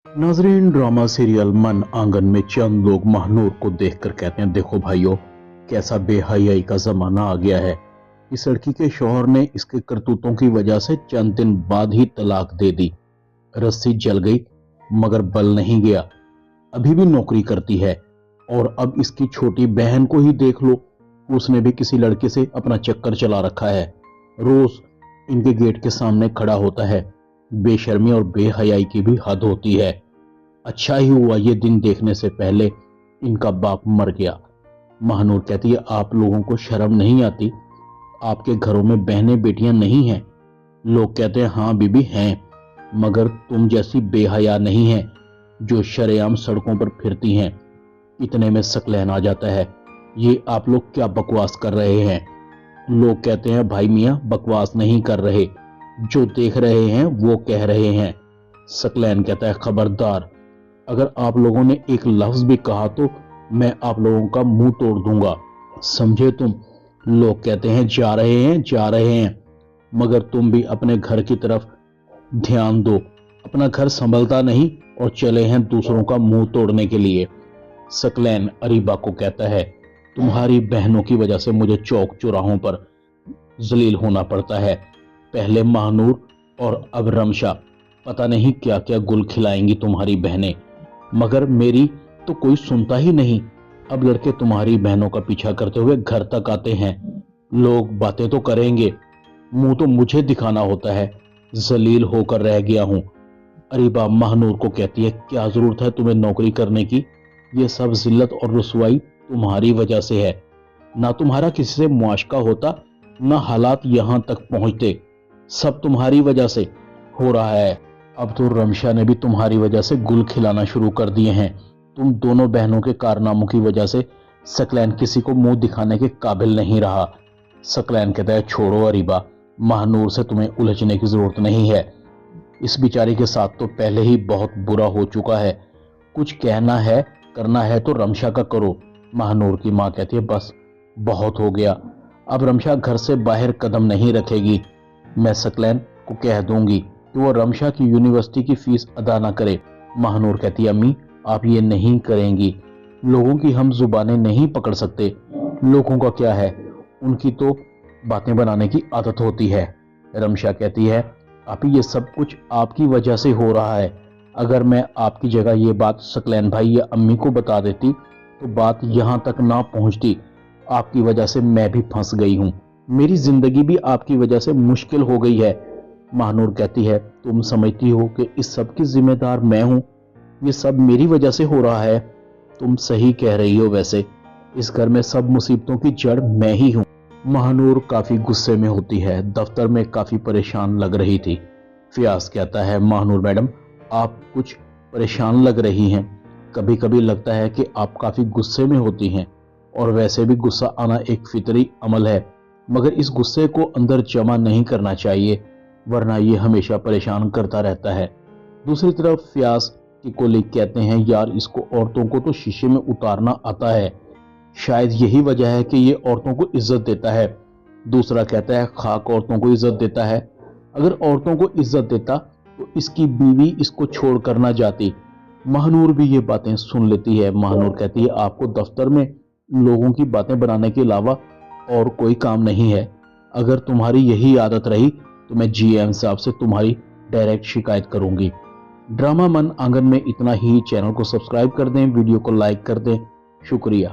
नाजरीन, drama serial मन आंगन में चंद लोग महानूर को देखकर कहते हैं, देखो भाइयों, कैसा बेहयाई का जमाना आ गया है। इस लड़की के शौहर ने इसके करतूतों की वजह से चंद दिन बाद ही तलाक दे दी। रस्सी जल गई मगर बल नहीं गया। अभी भी नौकरी करती है और अब इसकी छोटी बहन को ही देख लो, उसने भी किसी लड़के से अपना चक्कर चला रखा है। रोज इनके गेट के सामने खड़ा होता है। बेशर्मी और बेहयाई की भी हद होती है। अच्छा ही हुआ ये दिन देखने से पहले इनका बाप मर गया। महानूर कहती है, आप लोगों को शर्म नहीं आती? आपके घरों में बहनें बेटियां नहीं हैं? लोग कहते हैं, हाँ बीबी हैं, मगर तुम जैसी बेहया नहीं है जो शरेआम सड़कों पर फिरती हैं। इतने में सकलैन आ जाता है, ये आप लोग क्या बकवास कर रहे हैं? लोग कहते हैं, भाई मियां बकवास नहीं कर रहे, जो देख रहे हैं वो कह रहे हैं। सकलैन कहता है, खबरदार, अगर आप लोगों ने एक लफ्ज भी कहा तो मैं आप लोगों का मुंह तोड़ दूंगा, समझे तुम? लोग कहते हैं, जा रहे हैं, मगर तुम भी अपने घर की तरफ ध्यान दो। अपना घर संभलता नहीं और चले हैं दूसरों का मुंह तोड़ने के लिए। सकलैन अरीबा को कहता है, तुम्हारी बहनों की वजह से मुझे चौक चौराहों पर जलील होना पड़ता है। पहले महानूर और अब रमशा, पता नहीं क्या क्या गुल खिलाएंगी तुम्हारी बहनें, मगर मेरी तो कोई सुनता ही नहीं। अब लड़के तुम्हारी बहनों का पीछा करते हुए घर तक आते हैं। लोग बातें तो करेंगे, मुंह तो मुझे दिखाना होता है। जलील होकर रह गया हूं। अरीबा महानूर को कहती है, क्या जरूरत है तुम्हें नौकरी करने की? ये सब जिल्लत और रुसवाई तुम्हारी वजह से है। ना तुम्हारा किसी से मुआशका होता, ना हालात यहां तक पहुंचते। सब तुम्हारी वजह से हो रहा है। अब तो रमशा ने भी तुम्हारी वजह से गुल खिलाना शुरू कर दिए हैं। तुम दोनों बहनों के कारनामों की वजह से सकलैन किसी को मुंह दिखाने के काबिल नहीं रहा। सकलैन कहता है, छोड़ो अरीबा, महानूर से तुम्हें उलझने की जरूरत नहीं है। इस बेचारी के साथ तो पहले ही बहुत बुरा हो चुका है। कुछ कहना है करना है तो रमशा का करो। महानूर की मां कहती है, बस बहुत हो गया, अब रमशा घर से बाहर कदम नहीं रखेगी। मैं सकलैन को कह दूंगी कि वो रमशा की यूनिवर्सिटी की फीस अदा ना करे। महानूर कहती है, अम्मी आप ये नहीं करेंगी, लोगों की हम जुबानें नहीं पकड़ सकते। लोगों का क्या है, उनकी तो बातें बनाने की आदत होती है। रमशा कहती है, आप ये सब कुछ आपकी वजह से हो रहा है। अगर मैं आपकी जगह ये बात सकलैन भाई या अम्मी को बता देती तो बात यहां तक ना पहुंचती। आपकी वजह से मैं भी फंस गई हूं, मेरी जिंदगी भी आपकी वजह से मुश्किल हो गई है। महानूर कहती है, तुम समझती हो कि इस सब की जिम्मेदार मैं हूं? ये सब मेरी वजह से हो रहा है। तुम सही कह रही हो, वैसे इस घर में सब मुसीबतों की जड़ मैं ही हूं। महानूर काफी गुस्से में होती है, दफ्तर में काफी परेशान लग रही थी। फियाज कहता है, महानूर मैडम आप कुछ परेशान लग रही हैं। कभी कभी लगता है कि आप काफी गुस्से में होती हैं, और वैसे भी गुस्सा आना एक फितरी अमल है, मगर इस गुस्से को अंदर जमा नहीं करना चाहिए, वरना ये हमेशा परेशान करता रहता है। दूसरी तरफ फियाज के कोलीग कहते हैं, यार इसको औरतों को तो शीशे में उतारना आता है, शायद यही वजह है कि ये औरतों को इज्जत देता है। दूसरा कहता है, खाक औरतों को इज्जत देता है, अगर औरतों को इज्जत देता तो इसकी बीवी इसको छोड़ कर ना जाती। महानूर भी ये बातें सुन लेती है। महानूर कहती है, आपको दफ्तर में लोगों की बातें बनाने के अलावा और कोई काम नहीं है। अगर तुम्हारी यही आदत रही तो मैं जीएम साहब से तुम्हारी डायरेक्ट शिकायत करूंगी। ड्रामा मन आंगन में इतना ही। चैनल को सब्सक्राइब कर दें, वीडियो को लाइक कर दें। शुक्रिया।